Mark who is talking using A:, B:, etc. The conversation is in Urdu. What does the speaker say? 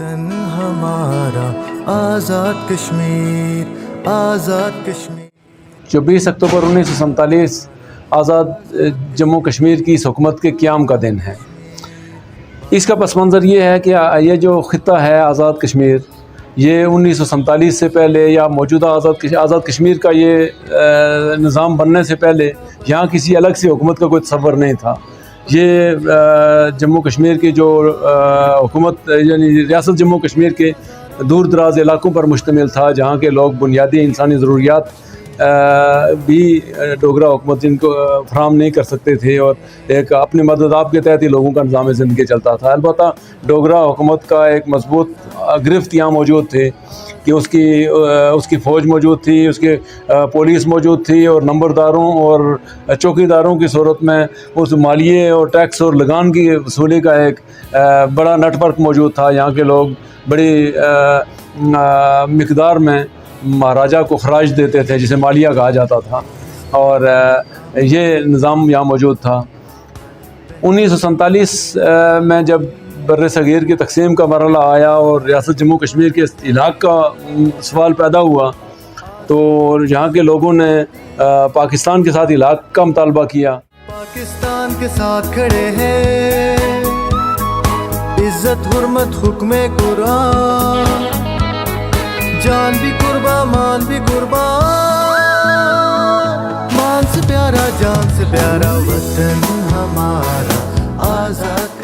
A: وطن ہمارا آزاد کشمیر، آزاد کشمیر۔
B: جو 20 اکتوبر 1947 آزاد جموں کشمیر کی اس حکومت کے قیام کا دن ہے، اس کا پس منظر یہ ہے کہ یہ جو خطہ ہے آزاد کشمیر، یہ 1947 سے پہلے یا موجودہ آزاد کشمیر کا یہ نظام بننے سے پہلے یہاں کسی الگ سی حکومت کا کوئی تصور نہیں تھا۔ یہ جموں کشمیر کی جو حکومت یعنی ریاست جموں کشمیر کے دور دراز علاقوں پر مشتمل تھا، جہاں کے لوگ بنیادی انسانی ضروریات بھی ڈوگرا حکومت جن کو فراہم نہیں کر سکتے تھے، اور ایک اپنے مدداب کے تحت ہی لوگوں کا نظام زندگی چلتا تھا۔ البتہ ڈوگرا حکومت کا ایک مضبوط گرفت یہاں موجود تھے کہ اس کی فوج موجود تھی، اس کے پولیس موجود تھی، اور نمبرداروں اور چوکی داروں کی صورت میں اس مالیے اور ٹیکس اور لگان کی وصولی کا ایک بڑا نیٹ ورک موجود تھا۔ یہاں کے لوگ بڑی مقدار میں مہاراجا کو خراج دیتے تھے، جسے مالیہ کہا جاتا تھا، اور یہ نظام یہاں موجود تھا۔ 1947 میں جب بر صغیر کی تقسیم کا مرحلہ آیا اور ریاست جموں کشمیر کے علاق کا سوال پیدا ہوا، تو یہاں کے لوگوں نے پاکستان کے ساتھ علاق کا مطالبہ کیا۔
A: پاکستان کے ساتھ کھڑے ہیں، عزت حرمت حکم قرآن، جان بھی قربان مان بھی قربان، مان سے پیارا جان سے پیارا وطن ہمارا آزاد